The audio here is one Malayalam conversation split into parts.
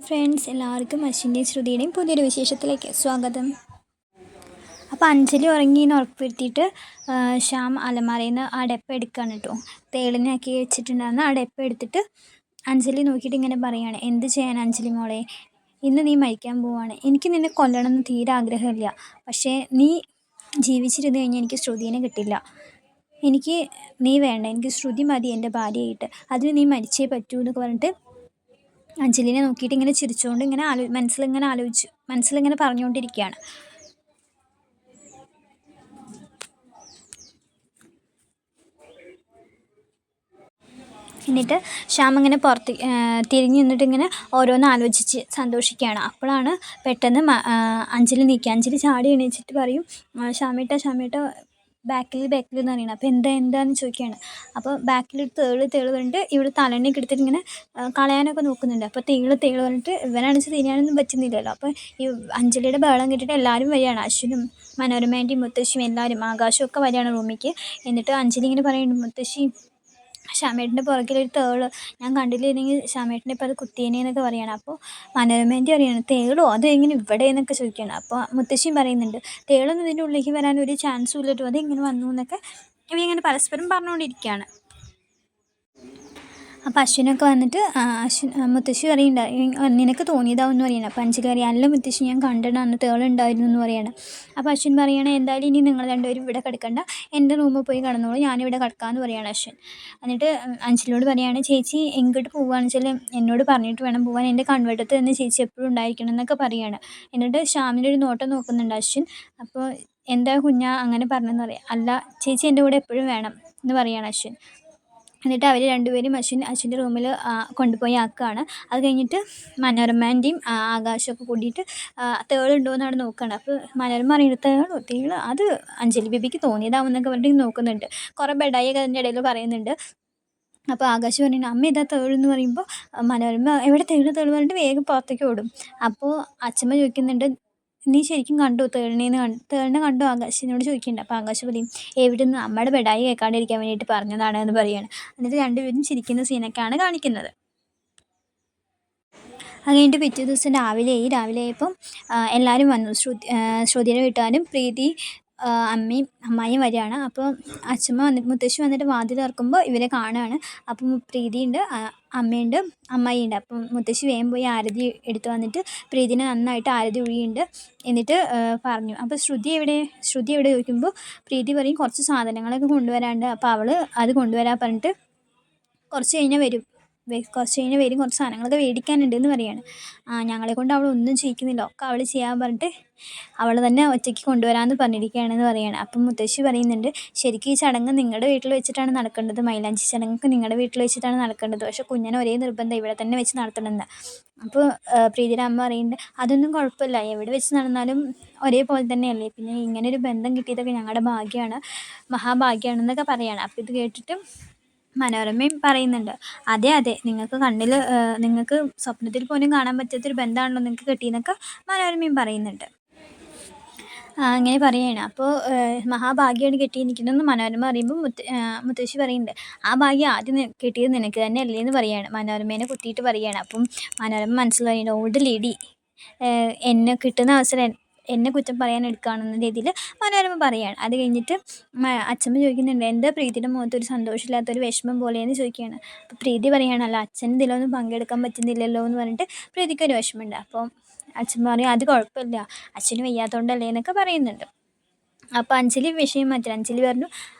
ഫ്രണ്ട്സ്, എല്ലാവർക്കും അശ്വിൻ്റെയും ശ്രുതിയുടെയും പുതിയൊരു വിശേഷത്തിലേക്ക് സ്വാഗതം. അപ്പോൾ അഞ്ജലി ഉറങ്ങിയെന്ന് ഉറപ്പ് വരുത്തിയിട്ട് ശ്യാം അലമാരയിൽ നിന്ന് ആ ഡെപ്പ എടുക്കുകയാണ് കേട്ടോ. തേളിനാക്കി വെച്ചിട്ടുണ്ടായിരുന്ന ആ ഡെപ്പ എടുത്തിട്ട് അഞ്ജലി നോക്കിയിട്ട് ഇങ്ങനെ പറയുകയാണ്, എന്ത് ചെയ്യാൻ അഞ്ജലി മോളെ, ഇന്ന് നീ മരിക്കാൻ പോവാണ്. എനിക്ക് നിന്നെ കൊല്ലണമെന്ന് തീരെ ആഗ്രഹമില്ല. പക്ഷേ നീ ജീവിച്ചിരുന്ന് കഴിഞ്ഞാൽ എനിക്ക് ശ്രുതിനെ കിട്ടില്ല. എനിക്ക് നീ വേണ്ട, എനിക്ക് ശ്രുതി മതി എൻ്റെ ഭാര്യയായിട്ട്. അതിന് നീ മരിച്ചേ പറ്റൂ എന്നൊക്കെ പറഞ്ഞിട്ട് അഞ്ജലിനെ നോക്കിയിട്ട് ഇങ്ങനെ ചിരിച്ചുകൊണ്ട് ഇങ്ങനെ മനസ്സിലിങ്ങനെ പറഞ്ഞുകൊണ്ടിരിക്കുകയാണ്. എന്നിട്ട് ശ്യാം ഇങ്ങനെ തിരിഞ്ഞു നിന്നിട്ട് ഇങ്ങനെ ഓരോന്ന് ആലോചിച്ച് സന്തോഷിക്കുകയാണ്. അപ്പോഴാണ് പെട്ടെന്ന് അഞ്ജലി നിൽക്കുക. അഞ്ജലി ചാടി എണീച്ചിട്ട് പറയും, ശ്യാമേട്ട ബാക്കിൽ എന്ന് പറയുന്നത്. അപ്പോൾ എന്താണെന്ന് ചോദിക്കുകയാണ്. അപ്പോൾ ബാക്കിൽ തേള് പറഞ്ഞിട്ട് ഇവിടെ തലണ്ണയൊക്കെ എടുത്തിട്ട് ഇങ്ങനെ കളയാനൊക്കെ നോക്കുന്നുണ്ട്. അപ്പോൾ തേള് പറഞ്ഞിട്ട് ഇവനാണിച്ച് തിരിയാനൊന്നും പറ്റുന്നില്ലല്ലോ. അപ്പോൾ ഈ അഞ്ജലിയുടെ ബഹളം കേട്ടിട്ട് എല്ലാവരും വരികയാണ്. അശ്വിനും മനോരമേൻ്റെയും മുത്തശ്ശിയും എല്ലാവരും, ആകാശവും ഒക്കെ വരികയാണ് റൂമിലേക്ക്. എന്നിട്ട് അഞ്ജലി ഇങ്ങനെ പറയുന്നുണ്ട്, മുത്തശ്ശി ശ്യാമേട്ടൻ്റെ പുറകിലൊരു തേള് ഞാൻ കണ്ടില്ലെങ്കിൽ ശ്യാമേട്ടനെ ഇപ്പോൾ അത് കുത്തിയേനെന്നൊക്കെ പറയുകയാണ്. അപ്പോൾ മനോരമേൻ്റെ അറിയാണ്, തേളോ അത് എങ്ങനെ ഇവിടെ എന്നൊക്കെ ചോദിക്കുകയാണ്. അപ്പോൾ മുത്തശ്ശിയും പറയുന്നുണ്ട്, തേളൊന്നും ഇതിൻ്റെ ഉള്ളിലേക്ക് വരാൻ ഒരു ചാൻസും ഇല്ലട്ടോ, അതെങ്ങനെ വന്നു എന്നൊക്കെ ഇവരിങ്ങനെ പരസ്പരം പറഞ്ഞുകൊണ്ടിരിക്കുകയാണ്. അപ്പോൾ അശ്വിനൊക്കെ വന്നിട്ട് മുത്തശ്ശി പറയുന്നുണ്ട്, നിനക്ക് തോന്നിയതാവെന്ന് പറയണം. അപ്പോൾ അഞ്ജലി അറിയാം, അല്ല മുത്തശ്ശി ഞാൻ കണ്ടിട്ടാണ് തേളുണ്ടായിരുന്നു എന്ന് പറയണം. അപ്പോൾ അശ്വിൻ പറയണേ, എന്തായാലും ഇനി നിങ്ങൾ രണ്ടുപേരും ഇവിടെ കിടക്കണ്ട, എൻ്റെ റൂമിൽ പോയി കിടന്നോളൂ, ഞാനിവിടെ കിടക്കാമെന്ന് പറയുകയാണ് അശ്വിൻ. എന്നിട്ട് അഞ്ജലിയോട് പറയുകയാണ്, ചേച്ചി എങ്ങോട്ട് പോവുകയാണെന്ന് വെച്ചാൽ എന്നോട് പറഞ്ഞിട്ട് വേണം പോകാൻ, എൻ്റെ കൺവെട്ടത്ത് തന്നെ ചേച്ചി എപ്പോഴും ഉണ്ടായിരിക്കണം എന്നൊക്കെ പറയുകയാണ്. എന്നിട്ട് ശ്യാമിൻ്റെ ഒരു നോട്ടം നോക്കുന്നുണ്ട് അശ്വിൻ. അപ്പോൾ എന്താ കുഞ്ഞാ അങ്ങനെ പറഞ്ഞെന്ന് പറയാം. അല്ല ചേച്ചി എൻ്റെ കൂടെ എപ്പോഴും വേണം എന്ന് പറയുകയാണ് അശ്വിൻ. എന്നിട്ട് അവർ രണ്ടുപേരും അശ്വിൻ്റെ റൂമിൽ കൊണ്ടുപോയി ആക്കുകയാണ്. അത് കഴിഞ്ഞിട്ട് മനോരമേൻ്റെയും ആകാശമൊക്കെ കൂടിയിട്ട് തേളുണ്ടോ എന്നാണ് നോക്കുകയാണ്. അപ്പോൾ മനോരമ പറയുന്നത്, തേള് അത് അഞ്ജലി ബേബിക്ക് തോന്നിയതാവുന്നൊക്കെ പറഞ്ഞിട്ട് നോക്കുന്നുണ്ട്. കുറേ ബെഡായിയൊക്കെ അതിൻ്റെ ഇടയിൽ പറയുന്നുണ്ട്. അപ്പോൾ ആകാശ് പറയുന്നത്, അമ്മ ഇതാ തേളെന്ന് പറയുമ്പോൾ മനോരമ എവിടെ തേള് പറഞ്ഞിട്ട് വേഗം പുറത്തേക്ക് ഓടും. അപ്പോൾ അച്ഛമ്മ ചോദിക്കുന്നുണ്ട്, നീ ശരിക്കും കണ്ടോ തേളിനെ കണ്ടോ ആകാശിനോട് ചോദിക്കുന്നുണ്ട്. അപ്പോൾ ആകാശ് പറയും, എവിടെ നിന്ന് അമ്മയുടെ ബെഡായി കേൾക്കാണ്ടിരിക്കാൻ വേണ്ടിയിട്ട് പറഞ്ഞതാണ് എന്ന് പറയുകയാണ്. എന്നിട്ട് രണ്ടുപേരും ചിരിക്കുന്ന സീനൊക്കെയാണ് കാണിക്കുന്നത്. അത് കഴിഞ്ഞിട്ട് പിറ്റേ ദിവസം രാവിലെ ആയപ്പം എല്ലാവരും വന്നു. ശ്രുതിയുടെ വീട്ടുകാരും പ്രീതി അമ്മായിയും വരികയാണ്. അപ്പോൾ മുത്തശ്ശി വന്നിട്ട് വാതിൽ തുറക്കുമ്പോൾ ഇവരെ കാണുകയാണ്. അപ്പം പ്രീതിയുണ്ട്, അമ്മയുണ്ട്, അമ്മായിയുണ്ട്. അപ്പം മുത്തശ്ശി വേഗം പോയി ആരതി എടുത്ത് വന്നിട്ട് പ്രീതിനെ നന്നായിട്ട് ആരതി ഒഴിയുന്നുണ്ട്. എന്നിട്ട് പറഞ്ഞു, അപ്പോൾ ശ്രുതി എവിടെ ചോദിക്കുമ്പോൾ പ്രീതി പറയും, കുറച്ച് സാധനങ്ങളൊക്കെ കൊണ്ടുവരാണ്ട്. അപ്പോൾ അവൾ അത് കൊണ്ടുവരാൻ പറഞ്ഞിട്ട് കുറച്ച് കഴിഞ്ഞ് വരും, കുറച്ച് സാധനങ്ങളൊക്കെ മേടിക്കാനുണ്ട് എന്ന് പറയുകയാണ്. ഞങ്ങളെ കൊണ്ട് അവൾ ഒന്നും ചെയ്യിക്കുന്നില്ല, ഒക്കെ അവൾ ചെയ്യാൻ പറഞ്ഞിട്ട് അവൾ തന്നെ ഒറ്റയ്ക്ക് കൊണ്ടുവരാമെന്ന് പറഞ്ഞിരിക്കുകയാണെന്ന് പറയുകയാണ്. അപ്പം മുത്തശ്ശി പറയുന്നുണ്ട്, ശരിക്കും ഈ ചടങ്ങ് നിങ്ങളുടെ വീട്ടിൽ വെച്ചിട്ടാണ് നടക്കേണ്ടത്, മൈലാഞ്ചി ചടങ്ങൊക്കെ നിങ്ങളുടെ വീട്ടിൽ വെച്ചിട്ടാണ് നടക്കേണ്ടത്, പക്ഷേ കുഞ്ഞിനെ ഒരേ നിർബന്ധം ഇവിടെ തന്നെ വെച്ച് നടത്തണമെന്ന്. അപ്പോൾ പ്രീതിയുടെ അമ്മ പറയുന്നുണ്ട്, അതൊന്നും കുഴപ്പമില്ല, എവിടെ വെച്ച് നടന്നാലും ഒരേപോലെ തന്നെയല്ലേ, പിന്നെ ഇങ്ങനൊരു ബന്ധം കിട്ടിയതൊക്കെ ഞങ്ങളുടെ ഭാഗ്യമാണ്, മഹാഭാഗ്യമാണെന്നൊക്കെ പറയുകയാണ്. അപ്പോൾ ഇത് കേട്ടിട്ട് മനോരമയും പറയുന്നുണ്ട്, അതെ നിങ്ങൾക്ക് സ്വപ്നത്തിൽ പോലും കാണാൻ പറ്റാത്തൊരു ബന്ധമാണല്ലോ നിങ്ങൾക്ക് കിട്ടിയെന്നൊക്കെ മനോരമയും പറയുന്നുണ്ട്. അങ്ങനെ പറയുകയാണ്. അപ്പോൾ മഹാഭാഗ്യമാണ് കിട്ടിയിരിക്കുന്നതെന്ന് മനോരമ പറയുമ്പോൾ മുത്തശ്ശി പറയുന്നുണ്ട്, ആ ഭാഗ്യം ആദ്യം കിട്ടിയത് നിനക്ക് തന്നെ അല്ലേ എന്ന് പറയുകയാണ്. മനോരമേനെ കുത്തിയിട്ട് പറയുകയാണ്. അപ്പം മനോരമ മനസ്സിൽ പറയുന്നുണ്ട്, ഓൾഡ് ലേഡി എന്നെ കിട്ടുന്ന അവസരം എന്നെ കുറ്റം പറയാൻ എടുക്കുകയാണെന്ന രീതിയിൽ മനോരമ പറയുകയാണ്. അത് കഴിഞ്ഞിട്ട് അച്ഛമ്മ ചോദിക്കുന്നുണ്ട്, എന്താ പ്രീതിയുടെ മുഖത്ത് ഒരു സന്തോഷമില്ലാത്തൊരു വിഷമം പോലെയെന്ന് ചോദിക്കുകയാണ്. അപ്പോൾ പ്രീതി പറയുകയാണല്ലോ, അച്ഛൻ ഇതിലൊന്നും പങ്കെടുക്കാൻ പറ്റുന്നില്ലല്ലോ എന്ന് പറഞ്ഞിട്ട് പ്രീതിക്കൊരു വിഷമമുണ്ട്. അപ്പോൾ അച്ഛൻ പറയും, അത് കുഴപ്പമില്ല, അച്ഛന് വയ്യാത്തതുകൊണ്ടല്ലേ എന്നൊക്കെ പറയുന്നുണ്ട്. അപ്പോൾ അഞ്ജലി വിഷയം മാറ്റി. അഞ്ജലി പറഞ്ഞു,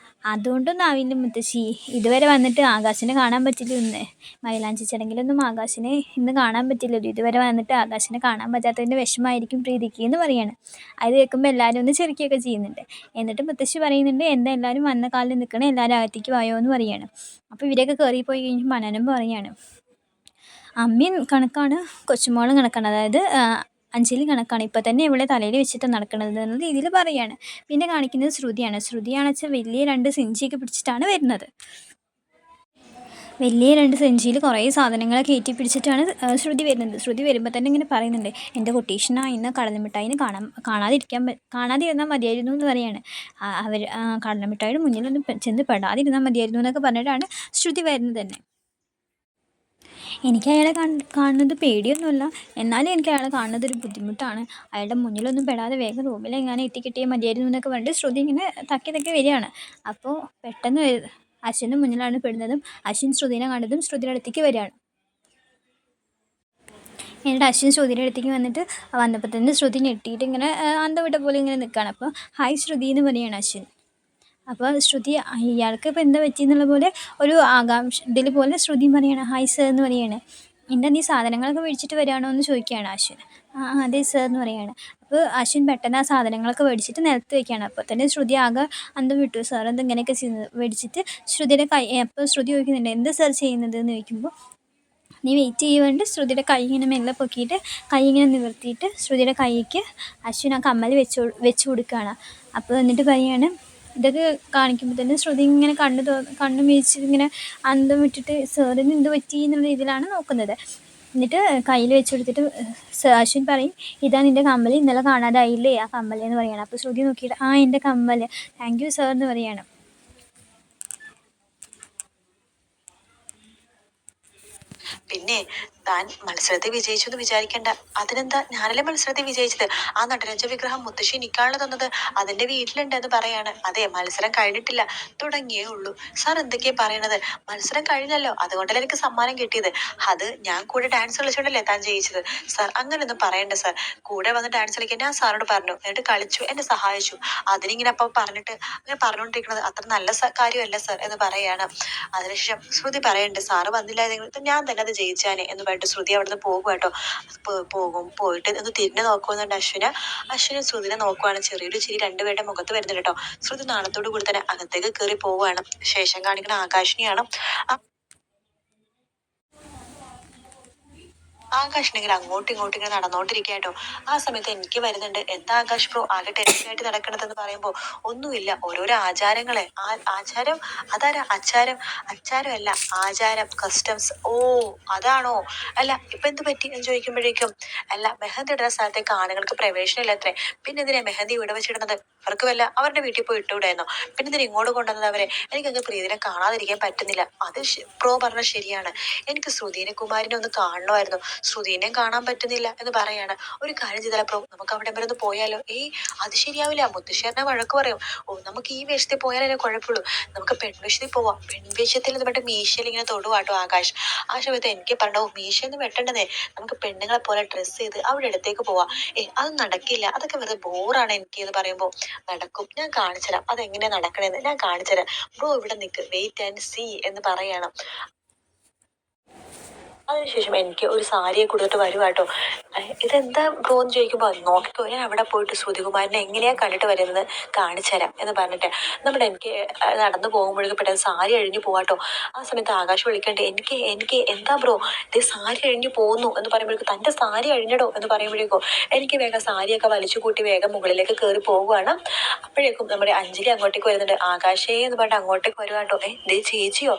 അതുകൊണ്ടൊന്നും ആവില്ല മുത്തശ്ശി, ഇതുവരെ വന്നിട്ട് ആകാശിനെ കാണാൻ പറ്റില്ല, ഇന്ന് മൈലാഞ്ചി ചടങ്ങിലൊന്നും ആകാശിനെ ഇന്ന് കാണാൻ പറ്റില്ലല്ലോ, ഇതുവരെ വന്നിട്ട് ആകാശിനെ കാണാൻ പറ്റാത്തതിൻ്റെ വിഷമമായിരിക്കും പ്രീതിക്ക് എന്ന് പറയാണ്. അത് കേൾക്കുമ്പോൾ എല്ലാവരും ഒന്ന് ചിരിക്കുകയൊക്കെ ചെയ്യുന്നുണ്ട്. എന്നിട്ട് മുത്തശ്ശി പറയുന്നുണ്ട്, എന്താ എല്ലാവരും വന്ന കാലിൽ നിൽക്കണേ, എല്ലാവരും അകത്തേക്ക് വായോ എന്ന് പറയാണ്. അപ്പോൾ ഇവരെയൊക്കെ കയറിപ്പോയി കഴിഞ്ഞ് മനനം പറയാണ്, അമ്മയും കണക്കാണ്, കൊച്ചുമോളും കണക്കാണ്, അതായത് അഞ്ജലി കണക്കാണ്, ഇപ്പോൾ തന്നെ ഇവിടെ തലയിൽ വെച്ചിട്ട് നടക്കുന്നത് എന്ന രീതിയിൽ പറയുകയാണ്. പിന്നെ കാണിക്കുന്നത് ശ്രുതിയാണെന്ന് വെച്ചാൽ വലിയ 2 സെഞ്ചിയൊക്കെ പിടിച്ചിട്ടാണ് വരുന്നത്. വലിയ 2 സെഞ്ചിയിൽ കുറേ സാധനങ്ങളൊക്കെ കയറ്റി പിടിച്ചിട്ടാണ് ശ്രുതി വരുന്നത്. ശ്രുതി വരുമ്പോൾ തന്നെ ഇങ്ങനെ പറയുന്നുണ്ട്, എൻ്റെ കൊട്ടേഷനാ ഇന്ന് കടലമിഠായിന് കാണാതിരുന്നാൽ മതിയായിരുന്നു എന്ന് പറയാണ്. അവർ കടലമിഠായിയുടെ മുന്നിലൊന്നും ചെന്ന് പെടാതിരുന്നാൽ മതിയായിരുന്നു എന്നൊക്കെ പറഞ്ഞിട്ടാണ് ശ്രുതി വരുന്നത് തന്നെ. എനിക്ക് അയാളെ കാണുന്നത് പേടിയൊന്നുമല്ല, എന്നാലും എനിക്ക് അയാളെ കാണുന്നത് ഒരു ബുദ്ധിമുട്ടാണ്. അയാളുടെ മുന്നിലൊന്നും പെടാതെ വേഗം റൂമിലെങ്ങാനും എത്തിക്കിട്ടിയാൽ മതിയായിരുന്നു എന്നൊക്കെ പറഞ്ഞിട്ട് ശ്രുതി ഇങ്ങനെ തക്കി തക്കി വരികയാണ്. അപ്പോൾ പെട്ടെന്ന് അശ്വിൻ്റെ മുന്നിലാണ് പെടുന്നതും അശ്വിൻ ശ്രുതിനെ കണ്ടതും ശ്രുതിയുടെ അടുത്തേക്ക് വരികയാണ്. എന്നിട്ട് അശ്വിൻ ശ്രുതിയുടെ അടുത്തേക്ക് വന്നപ്പോൾ തന്നെ ശ്രുതി ഞെട്ടിയിട്ട് ഇങ്ങനെ അന്തം വിട്ട പോലെ ഇങ്ങനെ നിൽക്കുകയാണ്. അപ്പോൾ ഹായ് ശ്രുതി എന്ന് പറയുകയാണ് അശ്വിൻ. അപ്പോൾ ശ്രുതി ഇയാൾക്ക് ഇപ്പോൾ എന്താ പറ്റിയെന്നുള്ള പോലെ ഒരു ആകാംക്ഷ ഇതിൽ പോലെ ശ്രുതി പറയുകയാണ് ഹായ് സർ എന്ന് പറയുകയാണ്. എന്താ നീ സാധനങ്ങളൊക്കെ മേടിച്ചിട്ട് വരികയാണോ എന്ന് ചോദിക്കുകയാണ് അശ്വിൻ. അതെ സർ എന്ന് പറയുകയാണ്. അപ്പോൾ അശ്വിൻ പെട്ടെന്ന് ആ സാധനങ്ങളൊക്കെ മേടിച്ചിട്ട് നിലത്ത് വയ്ക്കുകയാണ്. അപ്പോൾ തന്നെ ശ്രുതി ആകെ അന്തം വിട്ടു, സാർ എന്താ ഇങ്ങനെയൊക്കെ ചെയ്യുന്നത് മേടിച്ചിട്ട് ശ്രുതിയുടെ കൈ. അപ്പോൾ ശ്രുതി ചോദിക്കുന്നുണ്ട് എന്താ സർ ചെയ്യുന്നത് എന്ന് ചോദിക്കുമ്പോൾ നീ വെയിറ്റ് ചെയ്യുന്നുണ്ട്. ശ്രുതിയുടെ കൈ ഇങ്ങനെ മെല്ലെ പൊക്കിയിട്ട് കൈ ഇങ്ങനെ നിവർത്തിയിട്ട് ശ്രുതിയുടെ കൈക്ക് അശ്വിൻ ആ കമ്മൽ വെച്ച് കൊടുക്കുകയാണ്. അപ്പോൾ എന്നിട്ട് പറയുകയാണ്, ഇതൊക്കെ കാണിക്കുമ്പോൾ തന്നെ ശ്രുതി ഇങ്ങനെ കണ്ണ് വീഴ്ച ഇങ്ങനെ അന്തം വിട്ടിട്ട് സാറിന് എന്ത് പറ്റി എന്നുള്ള രീതിയിലാണ് നോക്കുന്നത്. എന്നിട്ട് കയ്യിൽ വെച്ച് കൊടുത്തിട്ട് അശ്വിൻ പറയും, ഇതാ നിൻ്റെ കമ്മൽ, ഇന്നലെ കാണാതായില്ലേ ആ കമ്മൽ എന്ന് പറയുകയാണ്. അപ്പോൾ ശ്രുതി നോക്കിയിട്ട് എൻ്റെ കമ്മൽ, താങ്ക് യു സാർ എന്ന് പറയുകയാണ്. പിന്നെ താൻ മത്സരത്തിൽ വിജയിച്ചു എന്ന് വിചാരിക്കണ്ട. അതിനെന്താ, ഞാനല്ലേ മത്സരത്തിൽ വിജയിച്ചത്. ആ നടരാജ വിഗ്രഹം മുത്തശ്ശി എനിക്കാണല്ലോ തന്നത്, അതിന്റെ വീട്ടിലുണ്ട് എന്ന് പറയാണ്. അതെ, മത്സരം കഴിഞ്ഞിട്ടില്ല, തുടങ്ങിയേ ഉള്ളൂ. സാർ എന്തൊക്കെയാ പറയണത്? മത്സരം കഴിഞ്ഞല്ലോ, അതുകൊണ്ടല്ലേ എനിക്ക് സമ്മാനം കിട്ടിയത്. അത് ഞാൻ കൂടെ ഡാൻസ് കളിച്ചോണ്ടല്ലേ താൻ ജയിച്ചത്. സാർ അങ്ങനെയൊന്നും പറയണ്ട സാർ. കൂടെ വന്ന് ഡാൻസ് കളിക്കാൻ ഞാൻ സാറിനോട് പറഞ്ഞു, എന്നിട്ട് കളിച്ചു, എന്നെ സഹായിച്ചു. അതിനിങ്ങനെ അപ്പം പറഞ്ഞിട്ട് അങ്ങനെ പറഞ്ഞുകൊണ്ടിരിക്കുന്നത് അത്ര നല്ല കാര്യമല്ല സാർ എന്ന് പറയാണ്. അതിനുശേഷം ശ്രുതി പറയണ്ട്, സാറ് വന്നില്ലായിരുന്നെങ്കിൽ ഞാൻ തന്നെ അത് ജയിച്ചാനെ എന്ന് പറഞ്ഞിട്ട് ശ്രുതി അവിടുന്ന് പോകും കേട്ടോ. പോയിട്ട് ഒന്ന് തിരിഞ്ഞു നോക്കുന്നുണ്ട് അശ്വിന് ശ്രുതിനെ നോക്കുവാണ്. ചെറിയൊരു ചിരി രണ്ടുപേരുടെ മുഖത്ത് വരുന്നുണ്ട് കേട്ടോ. ശ്രുതി നാണത്തോടു കൂടി തന്നെ അകത്തേക്ക് കയറി പോവുകയാണ്. ശേഷം കാണിക്കുന്ന ആകാശിനെയാണ്. ആകാശിനെങ്കിൽ അങ്ങോട്ടും ഇങ്ങോട്ടും ഇങ്ങനെ നടന്നുകൊണ്ടിരിക്കട്ടോ. ആ സമയത്ത് എനിക്ക് വരുന്നുണ്ട്, എന്താ ആകാശ് ബ്രോ ആകെ ടെൻഷനായിട്ട് നടക്കണതെന്ന് പറയുമ്പോൾ ഒന്നുമില്ല, ഓരോരോ ആചാരങ്ങളെ. ആചാരം അതാരാ? അച്ചാരം അല്ല, ആചാരം, കസ്റ്റംസ്. ഓ അതാണോ? അല്ല ഇപ്പൊ എന്ത് പറ്റി എന്ന് ചോദിക്കുമ്പോഴേക്കും, അല്ല മെഹന്തി ഇടുന്ന സ്ഥലത്തേക്ക് ആണുങ്ങൾക്ക് പ്രവേശനം ഇല്ല അത്രേ. പിന്നെ എന്തിനാ മെഹന്തി ഇവിടെ വെച്ചിടുന്നത്? അവർക്ക് വല്ല അവരുടെ വീട്ടിൽ പോയി ഇട്ടുകൂടായിരുന്നോ? പിന്നെ ഇതിന് ഇങ്ങോട്ട് കൊണ്ടുവന്നത് അവരെ? എനിക്കങ്ങ് പ്രീതിനെ കാണാതിരിക്കാൻ പറ്റുന്നില്ല. അത് പ്രോ പറഞ്ഞ ശരിയാണ്, എനിക്ക് ശ്രുതിനെ കുമാരിനെ ഒന്ന് കാണണമായിരുന്നു. ശ്രുതിനെയും കാണാൻ പറ്റുന്നില്ല എന്ന് പറയാണ്. ഒരു കാര്യം ചെയ്താലോ പ്രോ, നമുക്ക് അവിടെ വരെ ഒന്ന് പോയാലോ? അത് ശരിയാവില്ല, മുത്തശ്ശേരനെ വഴക്ക് പറയും. നമുക്ക് ഈ വേഷത്തിൽ പോയാലേ കുഴപ്പമുള്ളൂ, നമുക്ക് പെൺവേഷത്തിൽ പോവാം. പെൺവേഷത്തിൽ എന്ന് പറഞ്ഞിട്ട് മീശയിൽ ഇങ്ങനെ തൊടുവാട്ടോ ആകാശ്. ആ സമയത്ത് എനിക്ക് പറഞ്ഞോ, മീശയൊന്നും വെട്ടണ്ടതേ, നമുക്ക് പെണ്ണുങ്ങളെ പോലെ ഡ്രസ്സ് ചെയ്ത് അവിടെ അടുത്തേക്ക് പോവാം. അത് നടക്കില്ല, അതൊക്കെ വെറുതെ ബോറാണ് എനിക്ക് എന്ന് പറയുമ്പോൾ, നടക്കും, ഞാൻ കാണിച്ചുതരാം അതെങ്ങനെയാ നടക്കണേന്ന്, ഞാൻ കാണിച്ചുതരാം. ബ്രോ ഇവിടെ നിൽക്ക്, വെയിറ്റ് ആൻഡ് സീ എന്ന് പറയണം. അതിനുശേഷം എനിക്ക് ഒരു സാരിയെ കൊടുത്തിട്ട് വരുവാട്ടോ. ഇതെന്താ ബ്രോ എന്ന് ചോദിക്കുമ്പോൾ, നോക്കിക്കോ, ഞാൻ അവിടെ പോയിട്ട് ശ്രുതികുമാരനെ എങ്ങനെയാ കണ്ടിട്ട് വരുന്നത് കാണിച്ചു തരാം എന്ന് പറഞ്ഞിട്ട് എനിക്ക് നടന്നു പോകുമ്പോഴേക്കും പെട്ടെന്ന് സാരി അഴിഞ്ഞു പോവാട്ടോ. ആ സമയത്ത് ആകാശ് വിളിക്കണ്ടേ, എനിക്ക് എന്താ ബ്രോ ഇത് സാരി അഴിഞ്ഞു പോകുന്നു എന്ന് പറയുമ്പോഴേക്കും, തൻ്റെ സാരി അഴിഞ്ഞടോ എന്ന് പറയുമ്പോഴേക്കും എനിക്ക് വേഗം സാരിയൊക്കെ വലിച്ചു കൂട്ടി വേഗം മുകളിലേക്ക് കയറി പോവുകയാണ്. അപ്പോഴേക്കും നമ്മുടെ അഞ്ജലി അങ്ങോട്ടേക്ക് വരുന്നുണ്ട്. ആകാശേ എന്ന് പറഞ്ഞിട്ട് അങ്ങോട്ടേക്ക് വരുവാട്ടോ. ദേ ചേച്ചിയോ?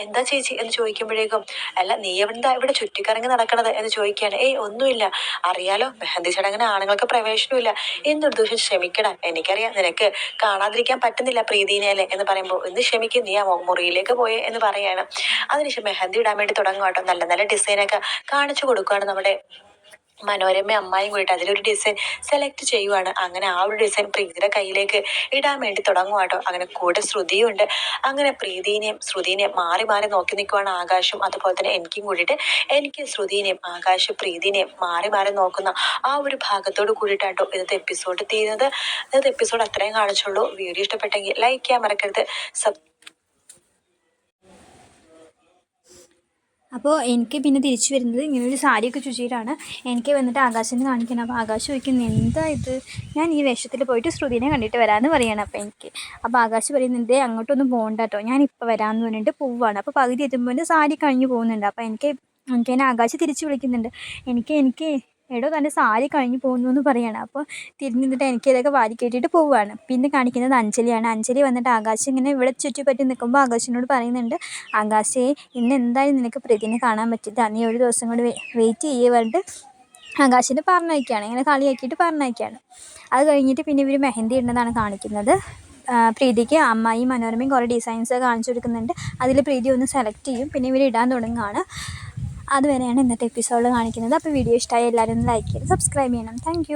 എന്താ ചേച്ചി എന്ന് ചോദിക്കുമ്പോഴേക്കും, അല്ല നീ എവിടെന്താ ഇവിടെ ചുറ്റിക്കറങ്ങി നടക്കണത് എന്ന് ചോദിക്കുകയാണ്. ഒന്നുമില്ല, അറിയാലോ മെഹന്തി ചടങ്ങിന് ആണുങ്ങൾക്ക് പ്രവേശനമില്ല. എന്തൊരു ദൂഷം, ക്ഷമിക്കണം, എനിക്കറിയാം നിനക്ക് കാണാതിരിക്കാൻ പറ്റുന്നില്ല പ്രീതിനെ അല്ലേ എന്ന് പറയുമ്പോൾ, ഒന്ന് ക്ഷമിക്കും, നീ ആ മുറിയിലേക്ക് പോയേ എന്ന് പറയാണ്. അതിനുശേഷം മെഹന്തി ഇടാൻ വേണ്ടി തുടങ്ങും കേട്ടോ. നല്ല നല്ല ഡിസൈനൊക്കെ കാണിച്ചു കൊടുക്കുകയാണ് നമ്മുടെ മനോരമ അമ്മായും കൂടിയിട്ട് അതിലൊരു ഡിസൈൻ സെലക്ട് ചെയ്യുവാണ്. അങ്ങനെ ആ ഒരു ഡിസൈൻ പ്രീതിയുടെ കയ്യിലേക്ക് ഇടാൻ വേണ്ടി തുടങ്ങും കേട്ടോ. അങ്ങനെ കൂടെ ശ്രുതിയുണ്ട്. അങ്ങനെ പ്രീതിനെയും ശ്രുതിനെയും മാറി മാറി നോക്കി നിൽക്കുവാണ് ആകാശും അതുപോലെ തന്നെ എനിക്കും കൂടിയിട്ട്. എനിക്ക് ശ്രുതിനെയും ആകാശ് പ്രീതിനെയും മാറി മാറി നോക്കുന്ന ആ ഒരു ഭാഗത്തോട് കൂടിയിട്ടാട്ടോ ഇന്നത്തെ എപ്പിസോഡ് തീരുന്നത്. ഇന്നത്തെ എപ്പിസോഡ് അത്രയും കാണിച്ചുള്ളൂ. വീഡിയോ ഇഷ്ടപ്പെട്ടെങ്കിൽ ലൈക്ക് ചെയ്യാൻ മറക്കരുത്. അപ്പോൾ എനിക്ക് പിന്നെ തിരിച്ചു വരുന്നത് ഇങ്ങനെ ഒരു സാരിയൊക്കെ ചുറ്റിയിട്ടാണ് എനിക്ക് വന്നിട്ട് ആകാശിനെ കാണിക്കണം. അപ്പോൾ ആകാശ് ചോദിക്കുന്നു, എന്താ ഇത്, ഞാൻ ഈ വേഷത്തിൽ പോയിട്ട് ശ്രുതിനെ കണ്ടിട്ട് വരാമെന്ന് പറയണം. അപ്പോൾ ആകാശ് പറയുന്നുണ്ട്, അങ്ങോട്ടൊന്നും പോകണ്ട കേട്ടോ, ഞാൻ ഇപ്പോൾ വരാമെന്ന് പറഞ്ഞിട്ട് പോവുകയാണ്. അപ്പോൾ പകുതി എത്തുമ്പോൾ സാരി കഴിഞ്ഞ് പോകുന്നുണ്ട്. അപ്പോൾ എനിക്ക് തന്നെ ആകാശ് തിരിച്ച് വിളിക്കുന്നുണ്ട്. എനിക്ക് എടോ തൻ്റെ സാരി കഴിഞ്ഞ് പോകുന്നു എന്ന് പറയുകയാണ്. അപ്പോൾ തിരിഞ്ഞ് നിന്നിട്ട് എനിക്ക് ഇതൊക്കെ വാരി കെട്ടിയിട്ട് പോവുകയാണ്. പിന്നെ കാണിക്കുന്നത് അഞ്ജലിയാണ്. അഞ്ജലി വന്നിട്ട് ആകാശ് ഇങ്ങനെ ഇവിടെ ചുറ്റിപ്പറ്റി നിൽക്കുമ്പോൾ ആകാശിനോട് പറയുന്നുണ്ട്, ആകാശേ ഇന്ന് എന്തായാലും നിനക്ക് പ്രതിനെ കാണാൻ പറ്റില്ല, നീ ഒരു ദിവസം കൂടി വെയിറ്റ് ചെയ്യേ പറഞ്ഞിട്ട് ആകാശിനെ പറഞ്ഞയക്കുകയാണ്. ഇങ്ങനെ കളിയാക്കിയിട്ട് പറഞ്ഞയക്കുകയാണ്. അത് കഴിഞ്ഞിട്ട് പിന്നെ ഇവർ മെഹന്തി ഇടുന്നതാണ് കാണിക്കുന്നത്. പ്രീതിക്ക് അമ്മായി മനോരമയും കുറേ ഡിസൈൻസ് കാണിച്ചു കൊടുക്കുന്നുണ്ട്. അതിൽ പ്രീതി ഒന്ന് സെലക്ട് ചെയ്യും. പിന്നെ ഇവർ ഇടാൻ തുടങ്ങുകയാണ്. അതുവരെയാണ് ഇന്നത്തെ എപ്പിസോഡിൽ കാണിക്കുന്നത്. അപ്പോൾ വീഡിയോ ഇഷ്ടമായി എല്ലാവരും ഒന്ന് ലൈക്ക് ചെയ്ത് സബ്സ്ക്രൈബ് ചെയ്യണം. താങ്ക്